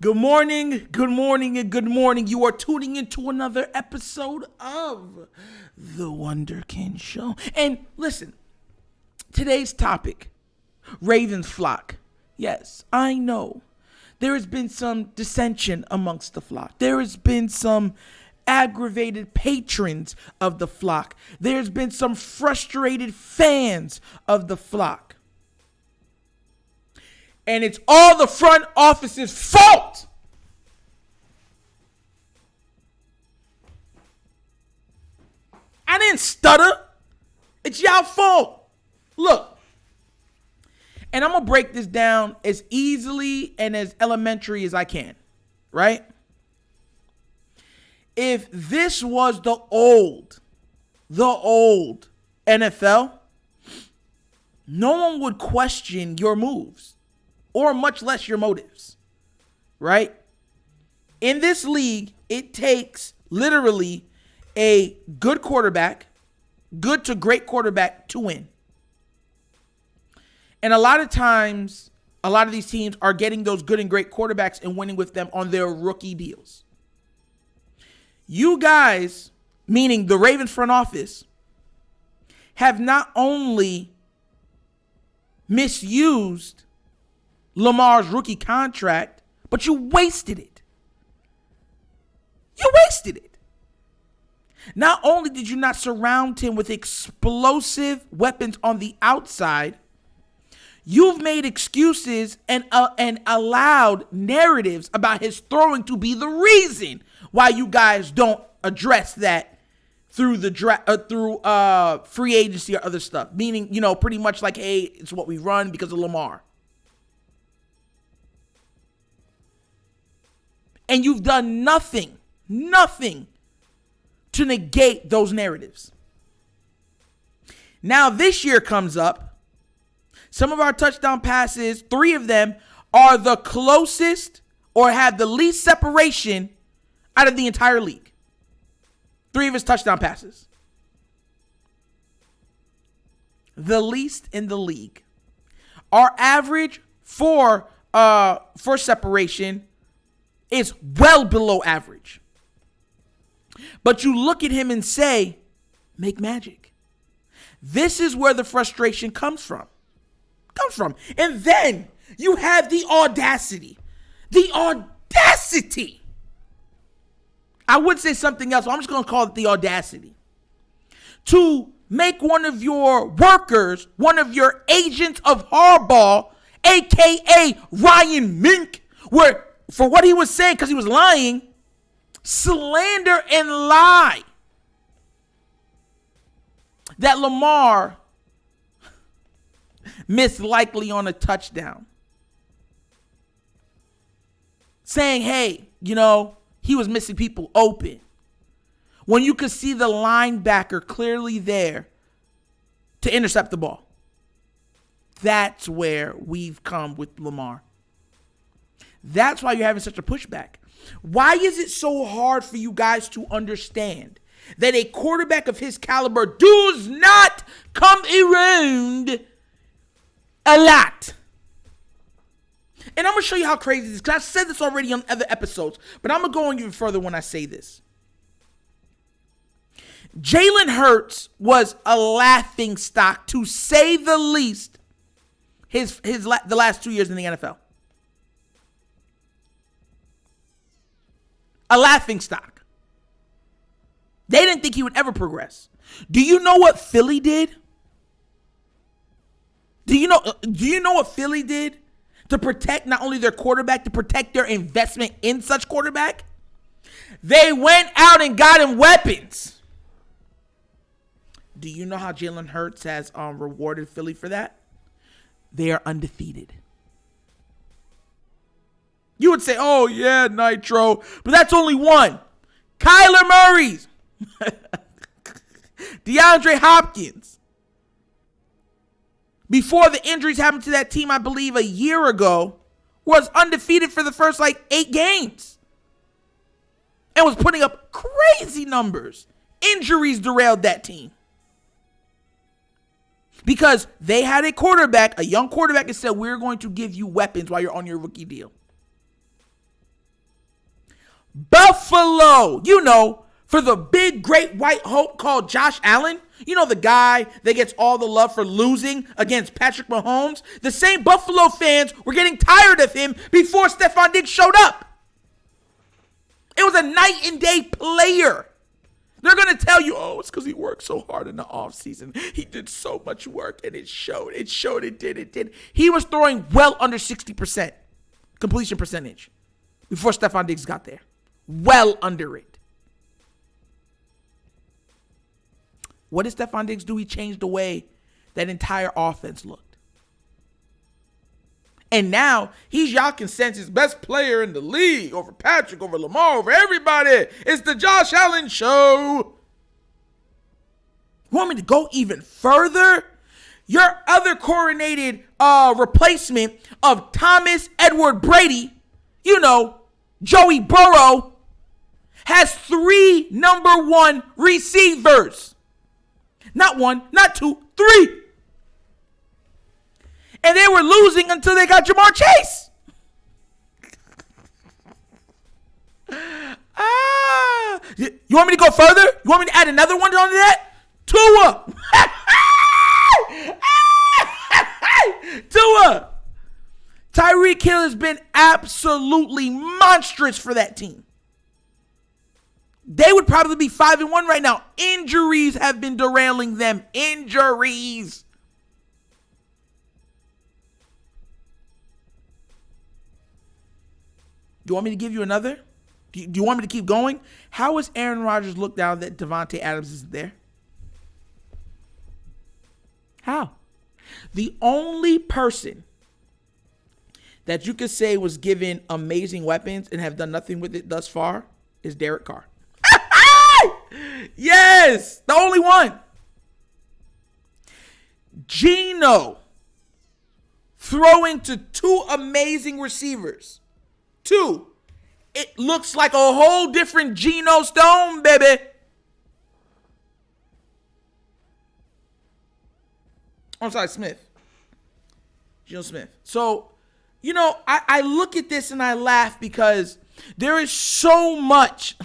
Good morning, good morning, and good morning. You are tuning into another episode of the Wunderkind Show. And listen, today's topic, Ravens flock. Yes, I know. There has been some dissension amongst the flock. There has been some aggravated patrons of the flock. There's been some frustrated fans of the flock. And it's all the front office's fault. I didn't stutter. It's y'all fault. Look. And I'm going to break this down as easily and as elementary as I can. Right? If this was the old NFL, no one would question your moves. Or much less your motives, right? In this league, it takes literally a good quarterback, good to great quarterback to win. And a lot of times, a lot of these teams are getting those good and great quarterbacks and winning with them on their rookie deals. You guys, meaning the Ravens front office, have not only misused Lamar's rookie contract, but you wasted it. You wasted it. Not only did you not surround him with explosive weapons on the outside, you've made excuses and allowed narratives about his throwing to be the reason why you guys don't address that through the free agency or other stuff. Meaning, pretty much like, hey, it's what we run because of Lamar. And you've done nothing to negate those narratives. Now this year comes up. Some of our touchdown passes, 3 of them, are the closest or have the least separation out of the entire league. 3 of his touchdown passes. The least in the league. Our average for separation is well below average. But you look at him and say, make magic. This is where the frustration comes from. And then you have the audacity. I would say something else, but I'm just going to call it the audacity. To make one of your workers, one of your agents of hardball, a.k.a. Ryan Mink, where for what he was saying, because he was lying, slander and lie that Lamar missed likely on a touchdown. Saying, hey, he was missing people open. When you could see the linebacker clearly there to intercept the ball. That's where we've come with Lamar. That's why you're having such a pushback. Why is it so hard for you guys to understand that a quarterback of his caliber does not come around a lot? And I'm going to show you how crazy this is, because I've said this already on other episodes, but I'm going to go on even further when I say this. Jalen Hurts was a laughing stock, to say the least, the last 2 years in the NFL. A laughing stock. They didn't think he would ever progress. Do you know what Philly did? Do you know what Philly did to protect not only their quarterback, to protect their investment in such quarterback? They went out and got him weapons. Do you know how Jalen Hurts has rewarded Philly for that? They are undefeated. You would say, oh, yeah, Nitro. But that's only one. Kyler Murray's. DeAndre Hopkins. Before the injuries happened to that team, I believe a year ago, was undefeated for the first 8 games. And was putting up crazy numbers. Injuries derailed that team. Because they had a quarterback, a young quarterback, and said, we're going to give you weapons while you're on your rookie deal. Buffalo, for the big great white hope called Josh Allen, the guy that gets all the love for losing against Patrick Mahomes. The same Buffalo fans were getting tired of him before Stephon Diggs showed up. It was a night and day player. They're going to tell you, it's because he worked so hard in the offseason. He did so much work, and it showed. It did. He was throwing well under 60% completion percentage before Stephon Diggs got there. Well under it. What did Stephon Diggs do? He changed the way that entire offense looked. And now he's y'all consensus best player in the league over Patrick, over Lamar, over everybody. It's the Josh Allen show. You want me to go even further? Your other coronated replacement of Thomas Edward Brady, Joey Burrow, has 3 number 1 receivers. Not 1, not 2, 3. And they were losing until they got Jamar Chase. You want me to go further? You want me to add another one onto that? Tua. Tua. Tyreek Hill has been absolutely monstrous for that team. They would probably be 5-1 right now. Injuries have been derailing them. Injuries. Do you want me to give you another? Do you want me to keep going? How has Aaron Rodgers looked down that Devontae Adams isn't there? How? The only person that you could say was given amazing weapons and have done nothing with it thus far is Derek Carr. Yes, the only one. Geno throwing to 2 amazing receivers. 2. It looks like a whole different Geno Stone, baby. I'm sorry, Smith. Geno Smith. So, I look at this and I laugh because there is so much.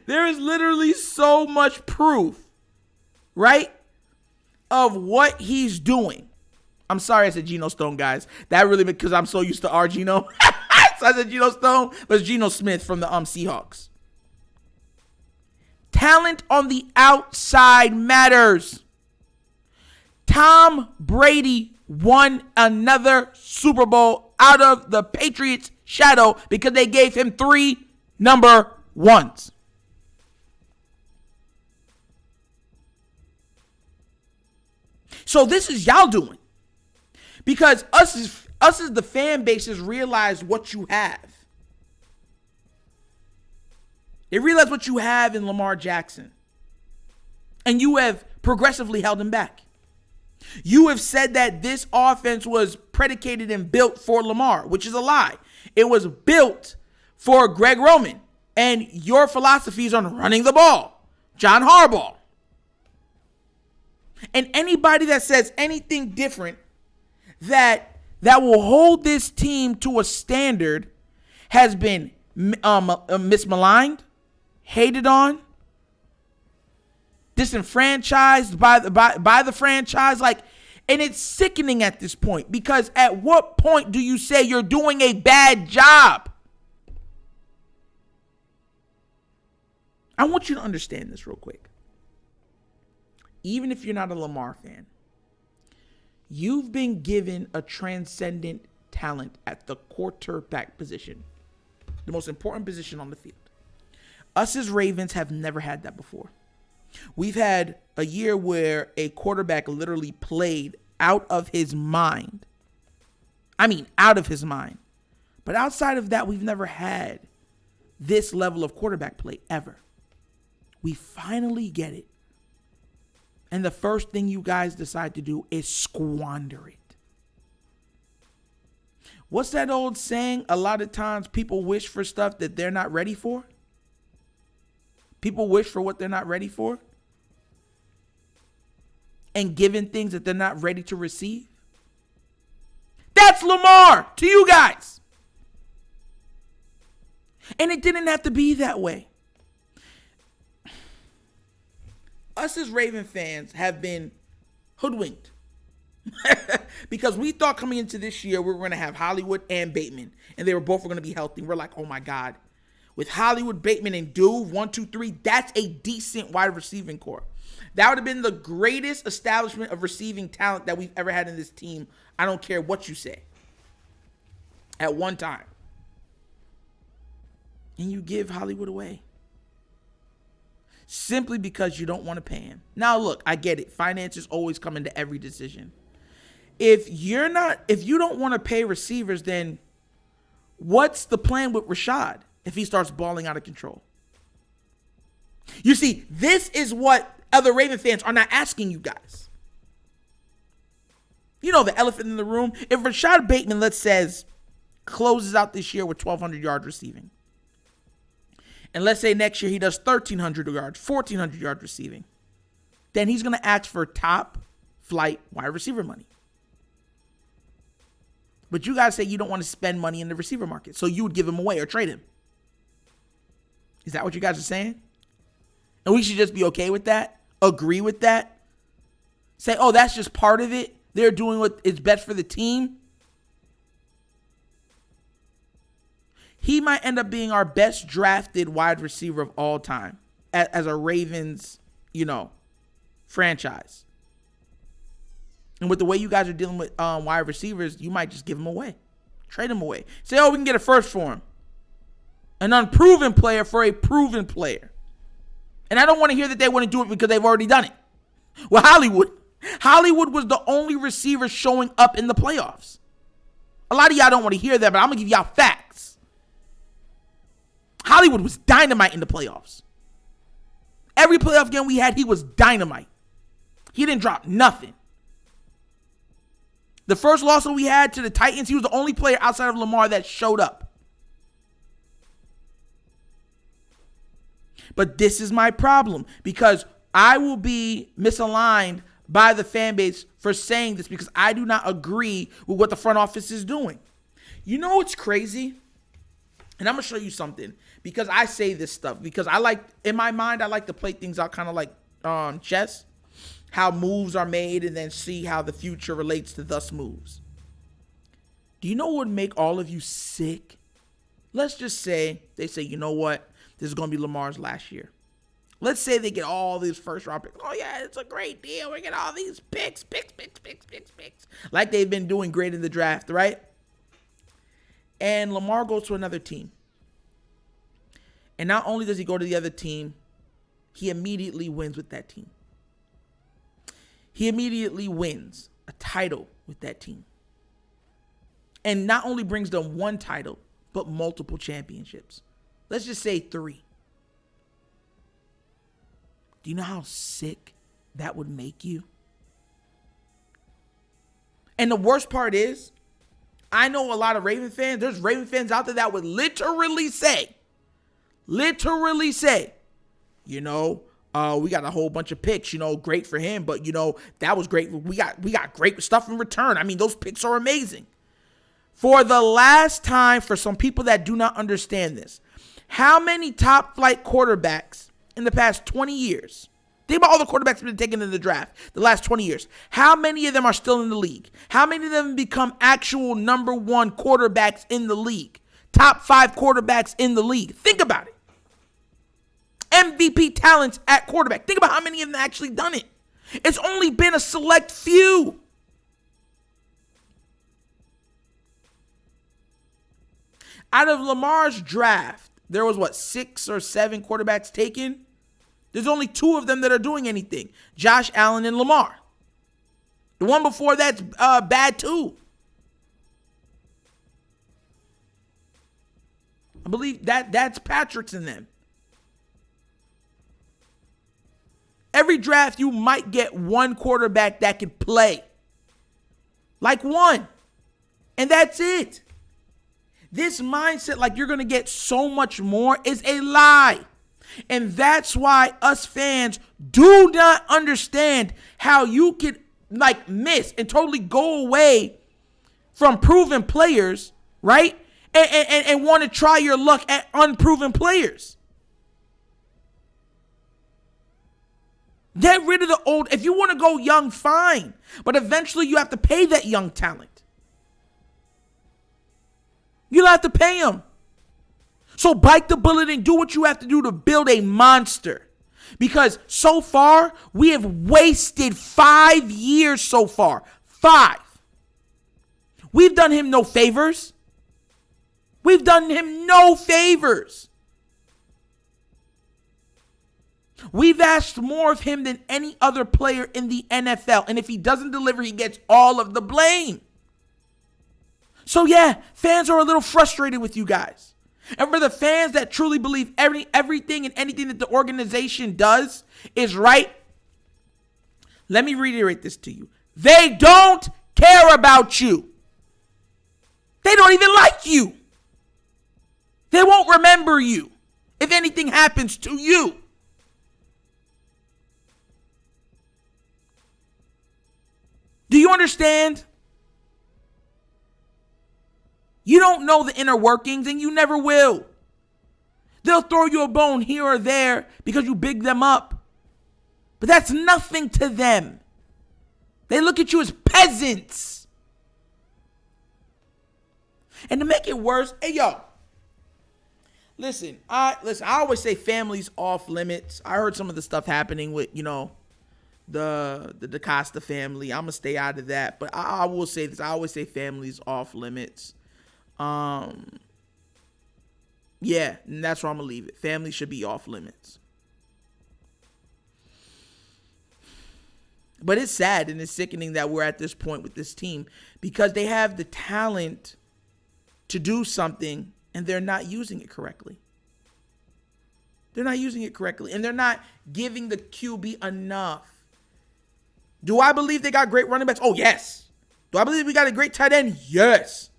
There is literally so much proof, right, of what he's doing. I'm sorry I said Geno Stone, guys. That really, because I'm so used to our Geno. So I said Geno Stone, but it's Geno Smith from the Seahawks. Talent on the outside matters. Tom Brady won another Super Bowl out of the Patriots' shadow because they gave him 3 number 1s. So this is y'all doing. Because us as the fan bases realize what you have. They realize what you have in Lamar Jackson. And you have progressively held him back. You have said that this offense was predicated and built for Lamar, which is a lie. It was built for Greg Roman. And your philosophy is on running the ball. John Harbaugh. And anybody that says anything different that will hold this team to a standard has been mismaligned, hated on, disenfranchised by the franchise. And it's sickening at this point, because at what point do you say you're doing a bad job? I want you to understand this real quick. Even if you're not a Lamar fan, you've been given a transcendent talent at the quarterback position, the most important position on the field. Us as Ravens have never had that before. We've had a year where a quarterback literally played out of his mind. I mean, out of his mind. But outside of that, we've never had this level of quarterback play ever. We finally get it. And the first thing you guys decide to do is squander it. What's that old saying? A lot of times people wish for stuff that they're not ready for. People wish for what they're not ready for. And given things that they're not ready to receive. That's Lamar to you guys. And it didn't have to be that way. Us as Raven fans have been hoodwinked. Because we thought coming into this year we were going to have Hollywood and Bateman, and they were both going to be healthy. We're like, oh my God. With Hollywood, Bateman, and Duve, 1, 2, 3, that's a decent wide receiving core. That would have been the greatest establishment of receiving talent that we've ever had in this team. I don't care what you say. At one time. And you give Hollywood away. Simply because you don't want to pay him. Now, look, I get it. Finances always come into every decision. If you don't want to pay receivers, then what's the plan with Rashad if he starts balling out of control? You see, this is what other Raven fans are not asking you guys. You know, the elephant in the room. If Rashad Bateman, let's say, closes out this year with 1,200 yards receiving, and let's say next year he does 1,300 yards, 1,400 yards receiving, then he's going to ask for top flight wide receiver money. But you guys say you don't want to spend money in the receiver market, so you would give him away or trade him. Is that what you guys are saying? And we should just be okay with that? Agree with that? Say, oh, that's just part of it. They're doing what is best for the team. He might end up being our best drafted wide receiver of all time as a Ravens, franchise. And with the way you guys are dealing with wide receivers, you might just give him away. Trade him away. Say, oh, we can get a first for him. An unproven player for a proven player. And I don't want to hear that they wouldn't do it because they've already done it. Well, Hollywood was the only receiver showing up in the playoffs. A lot of y'all don't want to hear that, but I'm going to give y'all facts. Hollywood was dynamite in the playoffs. Every playoff game we had, he was dynamite. He didn't drop nothing. The first loss that we had to the Titans, he was the only player outside of Lamar that showed up. But this is my problem, because I will be misaligned by the fan base for saying this because I do not agree with what the front office is doing. You know what's crazy? And I'm going to show you something, because I say this stuff because in my mind, I like to play things out kind of like chess. How moves are made and then see how the future relates to thus moves. Do you know what would make all of you sick? Let's just say they say, you know what? This is going to be Lamar's last year. Let's say they get all these first round picks. Oh, yeah, it's a great deal. We get all these picks. Like they've been doing great in the draft, right? And Lamar goes to another team. And not only does he go to the other team, he immediately wins with that team. He immediately wins a title with that team. And not only brings them one title, but multiple championships. Let's just say 3. Do you know how sick that would make you? And the worst part is, I know a lot of Raven fans. There's Raven fans out there that would literally say, we got a whole bunch of picks, great for him, but that was great. We got great stuff in return. I mean, those picks are amazing. For the last time, for some people that do not understand this, how many top flight quarterbacks in the past 20 years, think about all the quarterbacks that have been taken in the draft the last 20 years, how many of them are still in the league? How many of them become actual number 1 quarterbacks in the league? Top 5 quarterbacks in the league. Think about it. MVP talents at quarterback. Think about how many of them actually done it. It's only been a select few. Out of Lamar's draft, there was 6 or 7 quarterbacks taken? There's only 2 of them that are doing anything. Josh Allen and Lamar. The one before that's bad too. I believe that's Patrick's in them. Every draft, you might get one quarterback that can play. Like one. And that's it. This mindset, like you're going to get so much more, is a lie. And that's why us fans do not understand how you could miss and totally go away from proven players, right? and want to try your luck at unproven players. Get rid of the old. If you want to go young, fine. But eventually you have to pay that young talent. You'll have to pay them. So bite the bullet and do what you have to do to build a monster. Because so far, we have wasted 5 years so far. 5. We've done him no favors. We've done him no favors. We've asked more of him than any other player in the NFL. And if he doesn't deliver, he gets all of the blame. So yeah, fans are a little frustrated with you guys. And for the fans that truly believe everything and anything that the organization does is right, let me reiterate this to you. They don't care about you. They don't even like you. They won't remember you if anything happens to you. Do you understand? You don't know the inner workings, and you never will. They'll throw you a bone here or there because you big them up. But that's nothing to them. They look at you as peasants. And to make it worse, hey, yo. Listen, I always say family's off limits. I heard some of the stuff happening with, the DaCosta family. I'm going to stay out of that. But I will say this. I always say family's off limits. Yeah, and that's where I'm going to leave it. Family should be off limits. But it's sad and it's sickening that we're at this point with this team because they have the talent to do something and they're not using it correctly. They're not using it correctly and they're not giving the QB enough. Do I believe they got great running backs? Oh, yes. Do I believe we got a great tight end? Yes.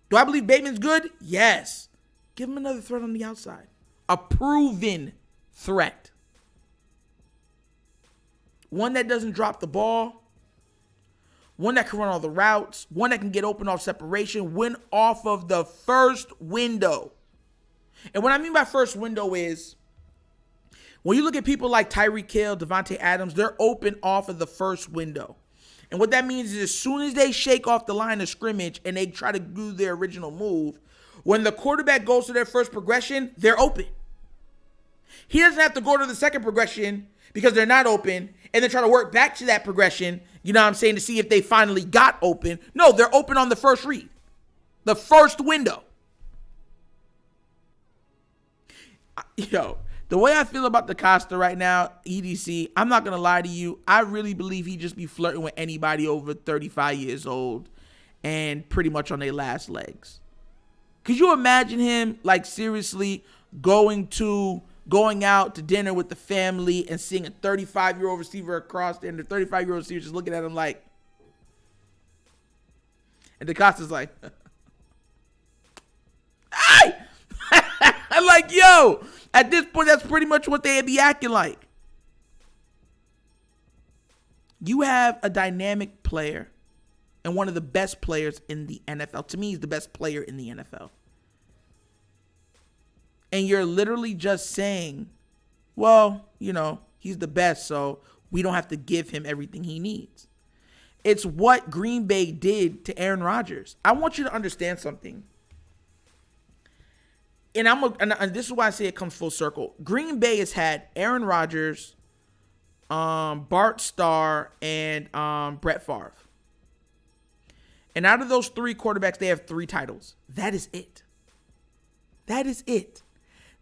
Do I believe Bateman's good? Yes. Give him another threat on the outside. A proven threat. One that doesn't drop the ball. One that can run all the routes. One that can get open off separation. Win off of the first window. And what I mean by first window is when you look at people like Tyreek Hill, Devontae Adams, they're open off of the first window. And what that means is as soon as they shake off the line of scrimmage and they try to do their original move, when the quarterback goes to their first progression, they're open. He doesn't have to go to the second progression because they're not open and then try to work back to that progression, you know what I'm saying, to see if they finally got open. No, they're open on the first read, the first window. Yo, the way I feel about DaCosta right now, EDC, I'm not going to lie to you. I really believe he just be flirting with anybody over 35 years old and pretty much on their last legs. Could you imagine him, like, seriously going out to dinner with the family and seeing a 35-year-old receiver across there and the 35-year-old receiver just looking at him like, and DaCosta's like, hey! I'm like, yo, at this point, that's pretty much what they'd be acting like. You have a dynamic player and one of the best players in the NFL. To me, he's the best player in the NFL. And you're literally just saying, well, he's the best, so we don't have to give him everything he needs. It's what Green Bay did to Aaron Rodgers. I want you to understand something. And this is why I say it comes full circle. Green Bay has had Aaron Rodgers, Bart Starr, and Brett Favre. And out of those 3 quarterbacks, they have 3 titles. That is it. That is it.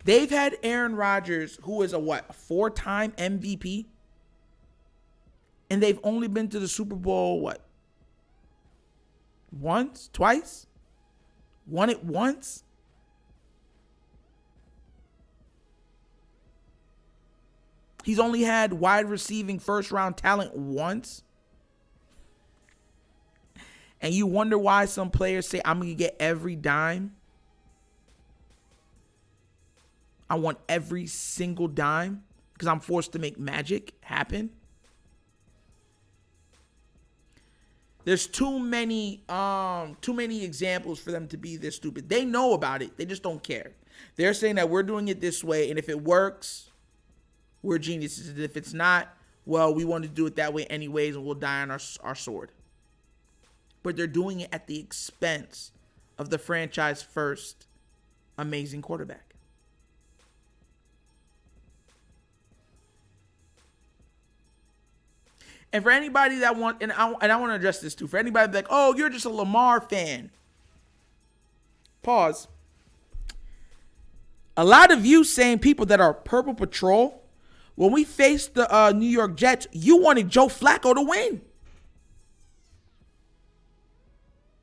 They've had Aaron Rodgers, who is a 4-time MVP? And they've only been to the Super Bowl, once? Twice? Won it once? He's only had wide receiving first-round talent once. And you wonder why some players say, I'm going to get every dime. I want every single dime because I'm forced to make magic happen. There's too many examples for them to be this stupid. They know about it. They just don't care. They're saying that we're doing it this way, and if it works, we're geniuses. And if it's not, well, we want to do it that way anyways, and we'll die on our sword. But they're doing it at the expense of the franchise first amazing quarterback. And for anybody that want, and I want to address this too, for anybody like, oh, you're just a Lamar fan. Pause. A lot of you same people that are Purple Patrol, when we faced the New York Jets, you wanted Joe Flacco to win.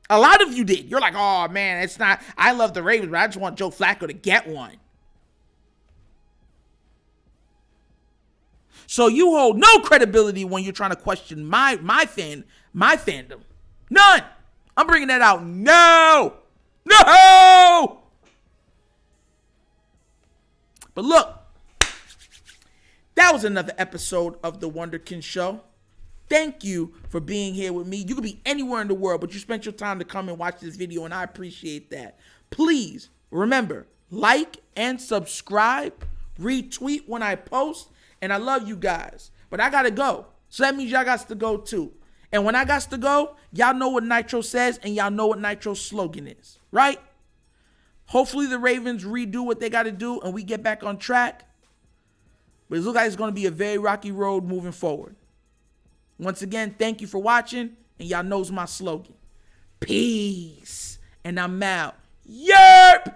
A lot of you did. You're like, oh man, it's not, I love the Ravens, but I just want Joe Flacco to get one. So you hold no credibility when you're trying to question my fandom. None. I'm bringing that out. No. But look, that was another episode of the Wunderkind Show. Thank you for being here with me. You could be anywhere in the world, but you spent your time to come and watch this video, and I appreciate that. Please remember, like and subscribe, retweet when I post. And I love you guys, but I got to go. So that means y'all got to go too. And when I got to go, y'all know what Nitro says and y'all know what Nitro's slogan is, right? Hopefully the Ravens redo what they got to do and we get back on track. But it looks like it's going to be a very rocky road moving forward. Once again, thank you for watching. And y'all knows my slogan. Peace. And I'm out. Yerp!